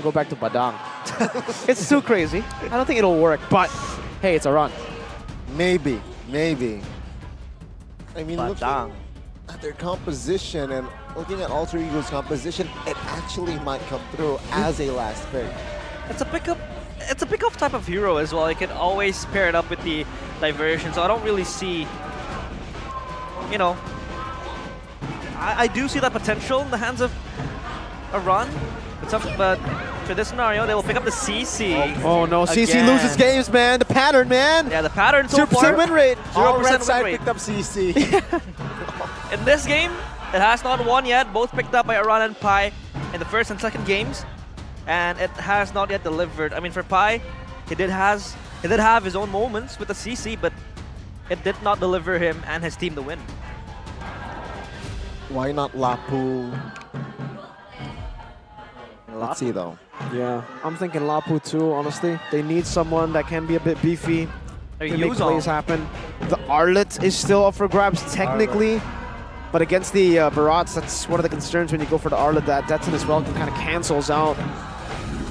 want to go back to Badang. It's too crazy. I don't think it'll work, but hey, it's a run. Maybe. I mean, looking Badang. at their composition and looking at Alter Ego's composition, it actually might come through as a last pick. It's a pickup. It's a pickup type of hero as well. You can always pair it up with the diversion. So I don't really see, you know, I do see that potential in the hands of a run. But for this scenario, they will pick up the CC. Oh no, CC again. loses games, man. The pattern, man. Yeah, the pattern so 0% far. win rate. 0% All red win side rate. picked up CC. In this game, it has not won yet. Both picked up by Aran and Pi in the first and second games. And it has not yet delivered. I mean, for Pi, he did have his own moments with the CC, but it did not deliver him and his team the win. Why not Lapu? Let's see though. Yeah, I'm thinking Lapu too, honestly. They need someone that can be a bit beefy. They to make use plays happen. The Arlet is still up for grabs technically, but against the Barats, that's one of the concerns when you go for the Arlet, that Detson as well kind of cancels out.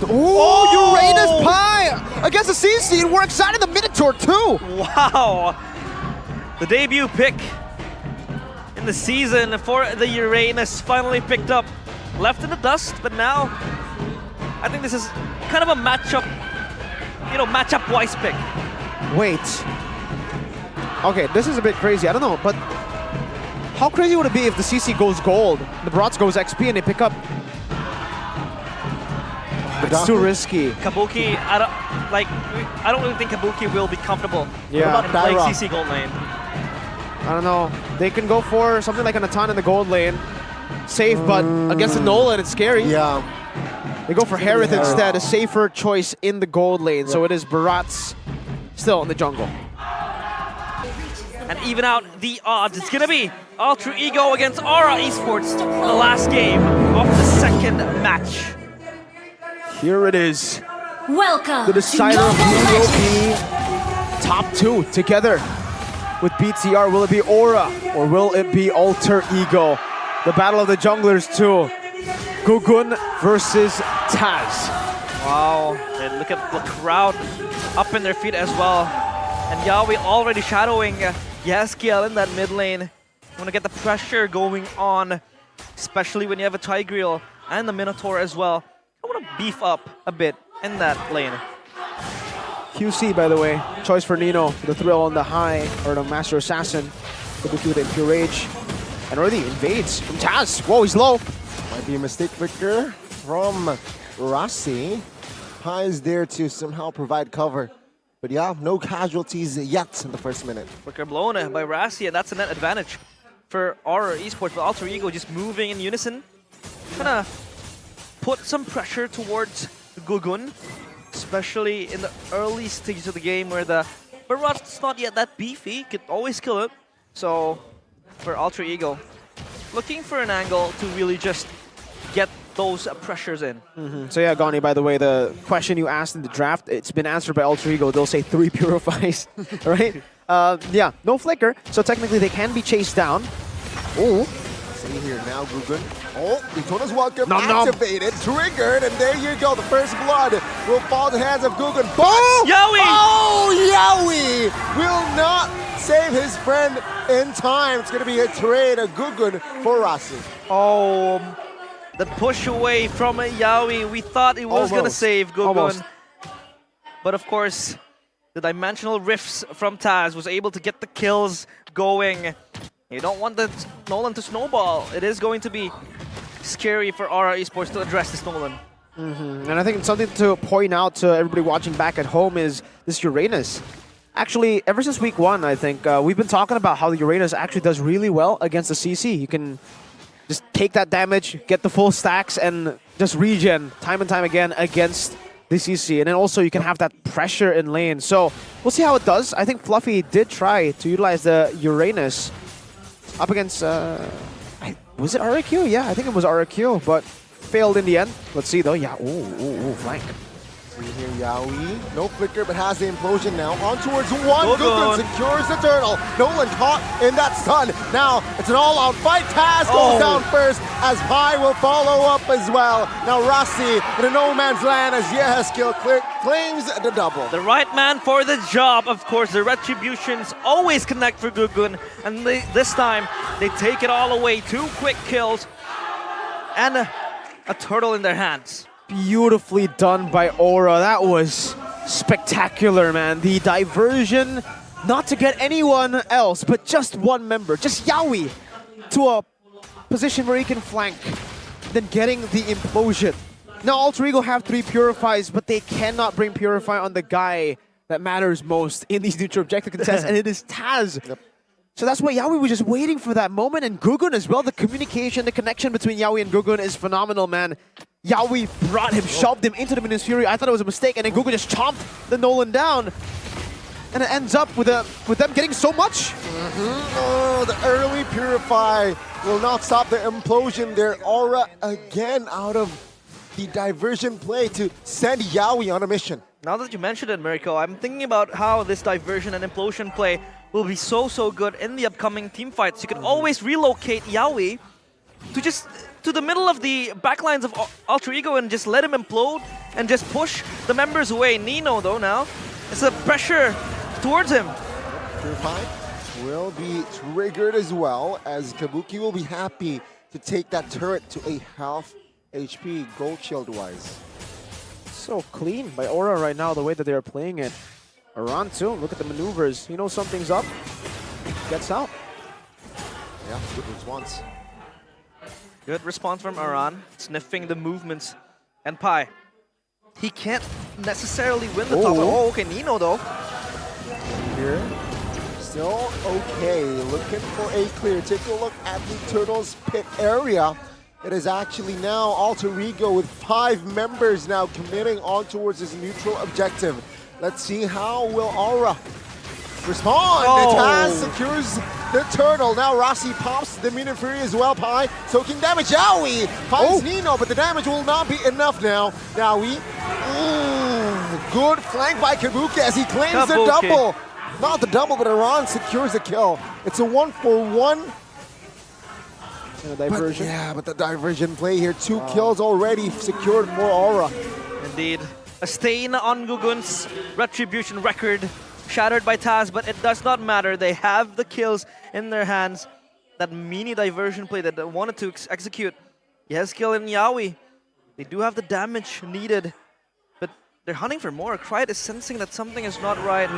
Oh, Uranus Pi against the CC. It works out in the Minotaur too. Wow! The debut pick in the season for the Uranus finally picked up. Left in the dust, but now I think this is kind of a matchup, matchup-wise pick. Wait. Okay, this is a bit crazy. I don't know, but how crazy would it be if the CC goes gold, the Barats goes XP, and they pick up? It's too risky. Kabuki, I don't really think Kabuki will be comfortable Yeah. in playing Daira. CC gold lane. I don't know. They can go for something like an Atan in the gold lane. Safe, but against the Nolan, it's scary. Yeah. They go for Harith Harith. instead, a safer choice in the gold lane. So it is Barats still in the jungle. And even out the odds, it's gonna be Alter Ego against Aura Esports, the last game of the second match. Here it is. Welcome The decider to of who Global will Legends. be top two together with BTR. Will it be Aura or will it be Alter Ego? The battle of the junglers too. Gugun versus Taz. Wow, and look at the crowd up in their feet as well. And Yawi already shadowing Yaskiel in that mid lane. You want to get the pressure going on, especially when you have a Tigreal and the Minotaur as well. I want to beef up a bit in that lane. QC, by the way, choice for Nino. The thrill on the high, or the Master Assassin. Kabuki with Impure Rage. And already invades from Taz. Whoa, he's low. Might be a mistake picker from Rossi. Pi is there to somehow provide cover. But yeah, no casualties yet in the first minute. Flicker blown by Rassi, and that's a net advantage for our esports. But Alter Ego just moving in unison. Gonna put some pressure towards Gugun, especially in the early stages of the game where the Barat's not yet that beefy, could always kill it. So for Alter Ego, looking for an angle to really just get those pressures in. So yeah, Gani, by the way, the question you asked in the draft, it's been answered by Alter Ego. They'll say 3 purifies, right? Yeah, no flicker, so technically they can be chased down. Ooh. See here now, Gugun. Oh, Daytona's welcome Nom nom. activated, triggered, and there you go. The first blood will fall in the hands of Gugun. But Yawi! Oh, Yawi will not save his friend in time. It's going to be a trade, a Gugun for Rossi. Oh, the push away from Yawi. We thought it was going to Almost. save Gugun. Almost. But of course, the dimensional rifts from Taz was able to get the kills going. You don't want the Nolan to snowball. It is going to be scary for Aura Esports to address this Nolan. And I think something to point out to everybody watching back at home is this Uranus. Actually, ever since week 1, I think, we've been talking about how the Uranus actually does really well against the CC. You can just take that damage, get the full stacks, and just regen time and time again against the CC. And then also you can have that pressure in lane. So we'll see how it does. I think Fluffy did try to utilize the Uranus up against, was it RQ? Yeah, I think it was RQ, but failed in the end. Let's see though. Yeah, ooh, flank. See here, Yaoi. No flicker, but has the implosion now. On towards one. Gugun. Gugun secures the turtle. Nolan caught in that stun. Now it's an all-out fight. Taz goes down first as Pi will follow up as well. Now Rossi in a no man's land as Yehaskill claims the double. The right man for the job, of course. The retributions always connect for Gugun, and this time they take it all away. 2 quick kills and a turtle in their hands. Beautifully done by Aura. That was spectacular, man. The diversion, not to get anyone else, but just one member, just Yaoi, to a position where he can flank, then getting the implosion. Now, Alter Ego have 3 Purifies, but they cannot bring Purify on the guy that matters most in these neutral objective contests, and it is Taz. Yep. So that's why Yaoi was just waiting for that moment, and Gugun as well. The communication, the connection between Yaoi and Gugun is phenomenal, man. Yaoi brought him, shoved him into the Minions Fury. I thought it was a mistake, and then Gugun just chomped the Nolan down. And it ends up with them getting so much. Oh, the early Purify will not stop the implosion there. Aura again out of the diversion play to send Yaoi on a mission. Now that you mentioned it, Mirko, I'm thinking about how this diversion and implosion play will be so good in the upcoming team fights. You can always relocate Yaoi to the middle of the backlines of Alter Ego and just let him implode and just push the members away. Nino, though, now, it's a pressure towards him. Purify will be triggered as well, as Kabuki will be happy to take that turret to a half HP gold shield wise. So clean by Aura right now, the way that they're playing it. Aran too, look at the maneuvers. He knows something's up. Gets out. Yeah, good response. Good response from Aran, sniffing the movements. And Pi, he can't necessarily win the top. Oh, okay, Nino though. Here, still okay. Looking for a clear. Take a look at the Turtles pit area. It is actually now Alter Ego with 5 members now committing on towards this neutral objective. Let's see how will Aura respond. Taz secures the turtle. Now Rossi pops the Minion Fury as well. Pi soaking damage. Yaoi finds Nino, but the damage will not be enough now. Yaoi, good flank by Kabuki as he claims the double. Not the double, but Aran secures the kill. It's a 1-for-1. And a diversion. But the diversion play here. 2 kills already secured for Aura. Indeed. A stain on Gugun's retribution record, shattered by Taz, but it does not matter. They have the kills in their hands. That mini diversion play that they wanted to execute. Yehaskill and Yaoi, they do have the damage needed, but they're hunting for more. Krite is sensing that something is not right.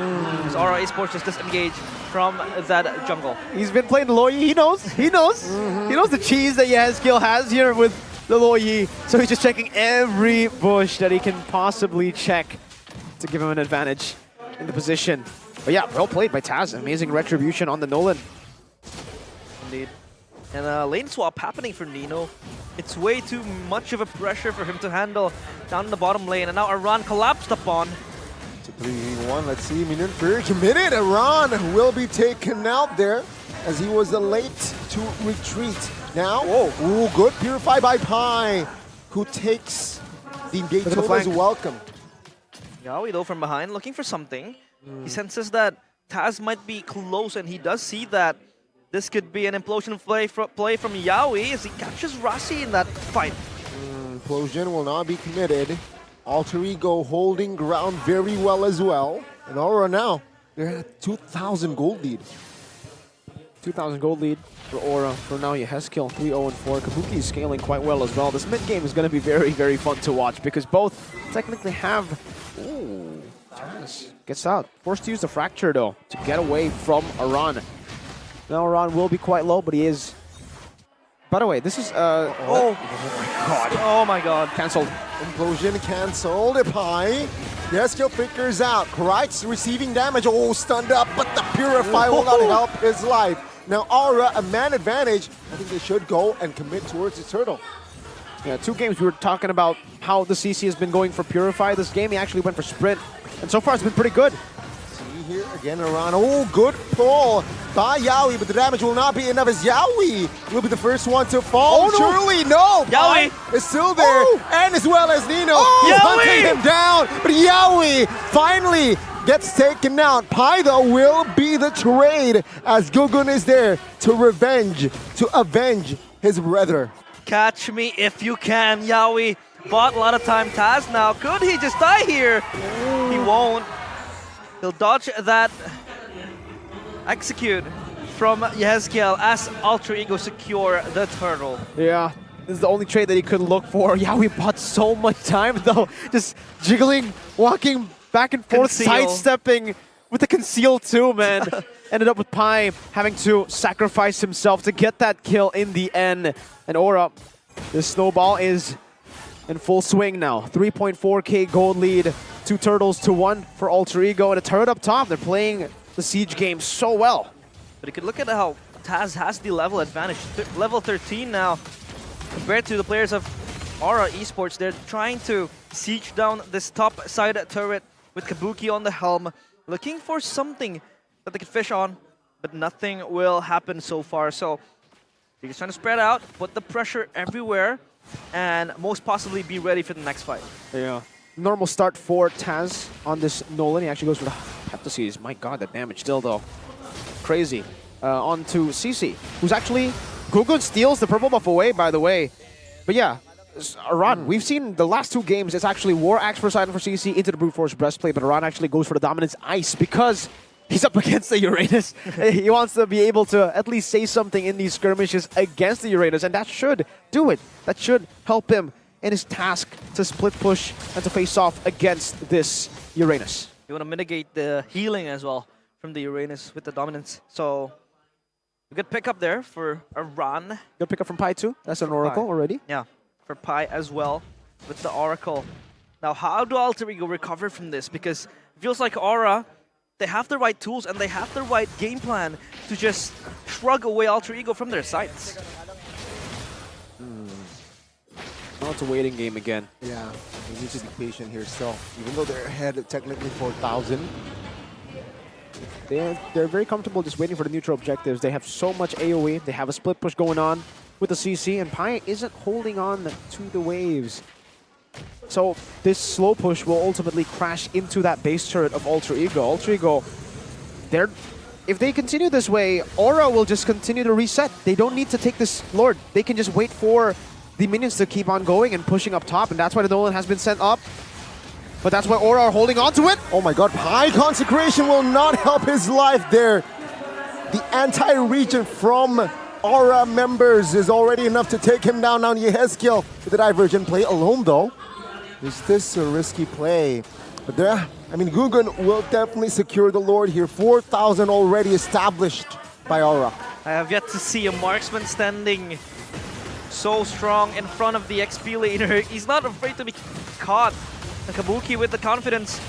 As Aura Esports just disengaged from that jungle. He's been playing Loi. He knows. He knows. He knows the cheese that Yehaskill has here with the Loi. So he's just checking every bush that he can possibly check to give him an advantage in the position. But yeah, well played by Taz. Amazing retribution on the Nolan. Indeed. And a lane swap happening for Nino. It's way too much of a pressure for him to handle down in the bottom lane. And now Aran collapsed upon. It's a 3v1. Let's see. Minion Fury committed. Aran will be taken out there as he was late to retreat. Now, good Purify by Pi, who takes the Daytona's welcome. Yaoi, though, from behind, looking for something. He senses that Taz might be close, and he does see that this could be an implosion play from Yaoi as he catches Rossi in that fight. Implosion will not be committed. Alter Ego holding ground very well as well. And Aura now, they're at a 2,000 gold lead. 2,000 gold lead for Aura. For now, Yehaskill 3-0-4. Kabuki is scaling quite well as well. This mid game is going to be very fun to watch because both technically have. Ooh, Taz gets out. Forced to use the Fracture though to get away from Aran. Now Aran will be quite low, but he is. By the way, this is Oh my god. Cancelled. Implosion cancelled. Pi. Yehaskill figures out. Krite's receiving damage. Oh, stunned up, but the Purify will not help his life. Now Aura, a man advantage. I think they should go and commit towards the turtle. Yeah, 2 games we were talking about how the CC has been going for Purify. This game he actually went for Sprint. And so far it's been pretty good. See here again, Aran. Oh, good pull by Yaoi, but the damage will not be enough as Yaoi will be the first one to fall. Oh, no. Surely, no! Yaoi is still there, and as well as Nino. Oh, He's Yaoi! hunting him down, but Yaoi finally gets taken out. Pi, though, will be the trade as Gugun is there to avenge his brother. Catch me if you can. Yaoi bought a lot of time. Taz now, could he just die here? He won't. He'll dodge that execute from Yehezkiel as Alter Ego secure the turtle. Yeah, this is the only trade that he could look for. Yaoi bought so much time though, just jiggling, walking back and forth, Conceal. sidestepping with the conceal too, man. Ended up with Pi having to sacrifice himself to get that kill in the end. And Aura, this snowball is in full swing now. 3.4k gold lead, 2 turtles to 1 for Alter Ego, and a turret up top. They're playing the siege game so well. But you could look at how Taz has the level advantage. Level 13 now compared to the players of Aura Esports. They're trying to siege down this top side turret with Kabuki on the helm, looking for something that they could fish on, but nothing will happen so far. So they're just trying to spread out, put the pressure everywhere, and most possibly be ready for the next fight. Yeah. Normal start for Taz on this Nolan. He actually goes for the Heptoseize. My god, that damage still though. Crazy. On to CC, who's actually... Gugun steals the purple buff away, by the way. But yeah, Aran, we've seen the last 2 games, it's actually War Axe Poseidon for CC into the Brute Force Breastplate, but Aran actually goes for the Dominance Ice because he's up against the Uranus. He wants to be able to at least say something in these skirmishes against the Uranus, and that should do it. That should help him in his task to split push and to face off against this Uranus. You want to mitigate the healing as well from the Uranus with the dominance. So a good pickup there for Aran. Good pickup from Pi too. That's an Oracle already. Yeah, for Pi as well with the Oracle. Now, how do Alter Ego recover from this? Because it feels like Aura, they have the right tools and they have the right game plan to just shrug away Alter Ego from their sights. Now it's a waiting game again. Yeah, they need to be patient here still. Even though they're ahead at technically 4,000. They're very comfortable just waiting for the neutral objectives. They have so much AoE. They have a split push going on with the CC, and Pi isn't holding on to the waves. So this slow push will ultimately crash into that base turret of Alter Ego. Alter Ego, if they continue this way, Aura will just continue to reset. They don't need to take this Lord. They can just wait for the minions to keep on going and pushing up top, and that's why the Nolan has been sent up. But that's why Aura are holding on to it. Oh my god, Pi Consecration will not help his life there. The anti-region from Aura members is already enough to take him down. Now Yehezkiel with the diversion play alone though. Is this a risky play? But there, I mean, Gugun will definitely secure the Lord here. 4,000 already established by Aura. I have yet to see a marksman standing so strong in front of the XP leader. He's not afraid to be caught. And Kabuki with the confidence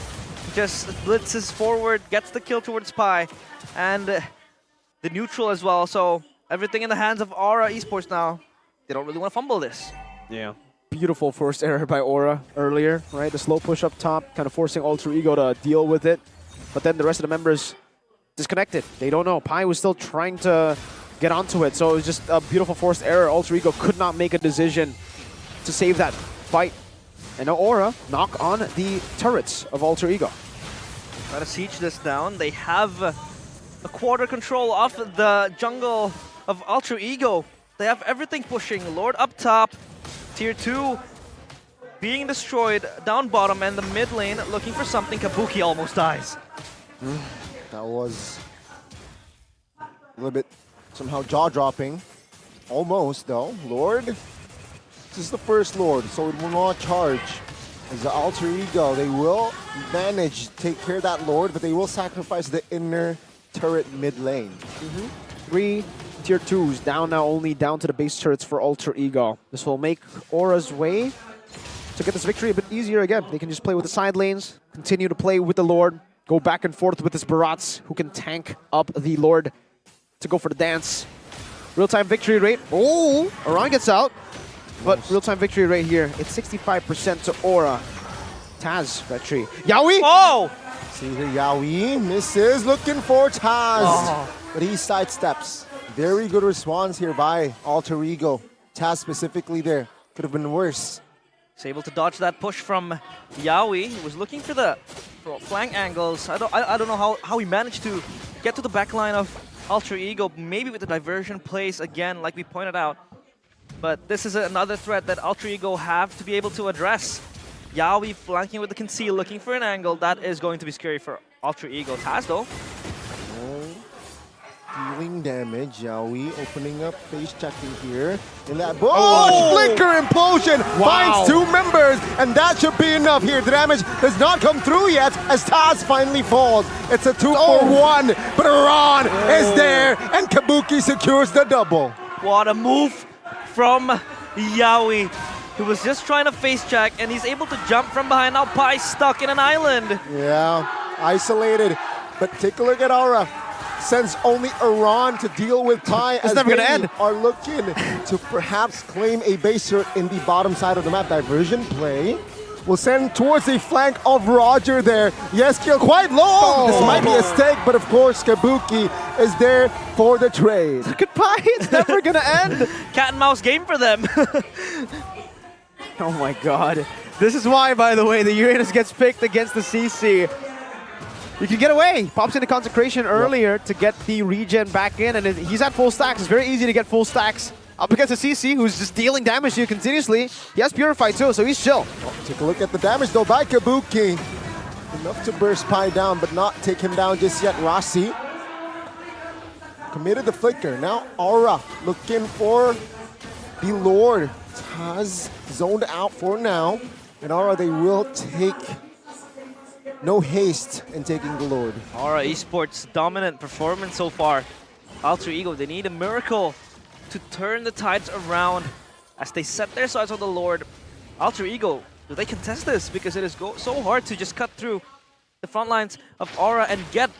just blitzes forward, gets the kill towards Pi, and the neutral as well. So everything in the hands of Aura Esports now. They don't really want to fumble this. Yeah. Beautiful first error by Aura earlier, right? The slow push up top, kind of forcing Alter Ego to deal with it. But then the rest of the members disconnected. They don't know. Pi was still trying to get onto it, so it was just a beautiful forced error. Alter Ego could not make a decision to save that fight. And now Aura knock on the turrets of Alter Ego. Try to siege this down. They have a quarter control of the jungle of Alter Ego. They have everything pushing. Lord up top, tier 2 being destroyed, down bottom, and the mid lane looking for something. Kabuki almost dies. That was a little bit somehow jaw-dropping. Almost though. Lord, this is the first Lord, so it will not charge. As the Alter Ego, they will manage to take care of that Lord, but they will sacrifice the inner turret mid lane. 3 tier 2s down now, only down to the base turrets for Alter Ego. This will make Aura's way to get this victory a bit easier again. They can just play with the side lanes, continue to play with the Lord, go back and forth with this Barats, who can tank up the Lord to go for the dance. Real-time victory rate. Oh, Aran gets out. But real-time victory rate here, it's 65% to Aura. Taz victory. Yaoi! Oh! See here, Yaoi misses, looking for Taz. Oh. But he sidesteps. Very good response here by Alter Ego. Taz specifically there. Could have been worse. He's able to dodge that push from Yawi. He was looking for the flank angles. I don't know how he managed to get to the back line of Alter Ego, maybe with the diversion plays again, like we pointed out. But this is another threat that Alter Ego have to be able to address. Yawi flanking with the conceal, looking for an angle. That is going to be scary for Alter Ego. Taz, though. Dealing damage, Yawi opening up, face checking here. In that flicker implosion finds 2 members, and that should be enough here. The damage does not come through yet as Taz finally falls. It's a 2-for-1, but Iran is there, and Kabuki secures the double. What a move from Yawi. He was just trying to face check, and he's able to jump from behind. Now Pai stuck in an island. Yeah, isolated, but take a look at Aura. Sends only Iran to deal with Pai as never they gonna end. are looking to perhaps claim a base hurt in the bottom side of the map. Diversion play will send towards the flank of Roger there. Yes, kill quite low. This might be a stake, but of course Kabuki is there for the trade. Goodbye, it's never gonna end. Cat and mouse game for them. Oh my god. This is why, by the way, the Uranus gets picked against the CC. You can get away. Pops into Consecration earlier to get the regen back in, and he's at full stacks. It's very easy to get full stacks up against a CC who's just dealing damage to you continuously. He has Purify too, so he's chill. Take a look at the damage though by Kabuki. Enough to burst Pai down, but not take him down just yet. Rossi committed the flicker. Now Aura looking for the Lord. Taz zoned out for now. And Aura, they will take no haste in taking the Lord. Aura Esports dominant performance so far. Alter Ego, they need a miracle to turn the tides around as they set their sights on the Lord. Alter Ego, do they contest this? Because it is so hard to just cut through the front lines of Aura and get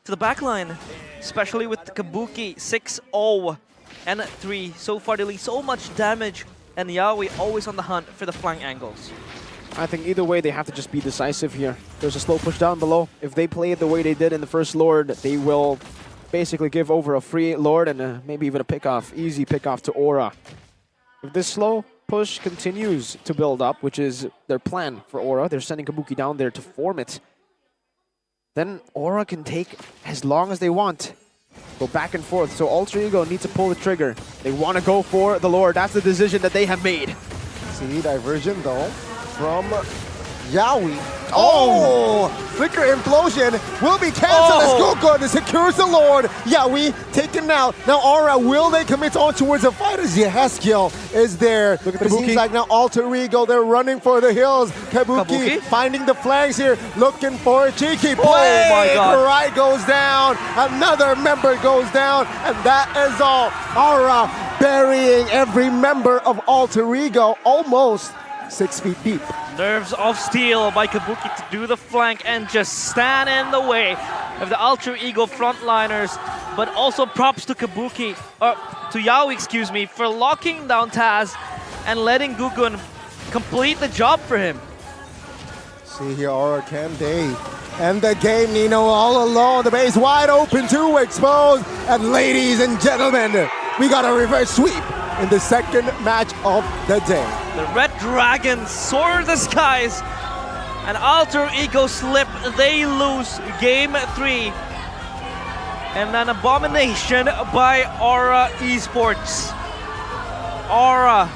to the back line, especially with Kabuki 6-0 and 3 so far, dealing so much damage, and Yawi always on the hunt for the flank angles. I think either way, they have to just be decisive here. There's a slow push down below. If they play it the way they did in the first Lord, they will basically give over a free Lord and maybe even a pickoff, easy pickoff to Aura. If this slow push continues to build up, which is their plan for Aura, they're sending Kabuki down there to form it, then Aura can take as long as they want. Go back and forth. So Alter Ego need to pull the trigger. They want to go for the Lord. That's the decision that they have made. See, diversion though from Yawi. Oh! Flicker implosion will be canceled as Gukun secures the Lord. Yawi taken out. Now Aura, will they commit on towards a fight as Yeheskiel is there? Look at but it seems like now Alter Ego, they're running for the hills. Kabuki finding the flanks here, looking for a cheeky play. Oh my god. Karai goes down, another member goes down, and that is all. Aura burying every member of Alter Ego, almost 6 feet deep. Nerves of steel by Kabuki to do the flank and just stand in the way of the Alter Ego frontliners. But also props to Kabuki, or to Yawi, excuse me, for locking down Taz and letting Gukun complete the job for him. See here, Aura, can they end the game? Nino all alone, the base wide open to expose. And ladies and gentlemen, we got a reverse sweep in the second match of the day. The Red Dragons soar the skies, and Alter Ego slip. They lose game 3. And an abomination by Aura Esports. Aura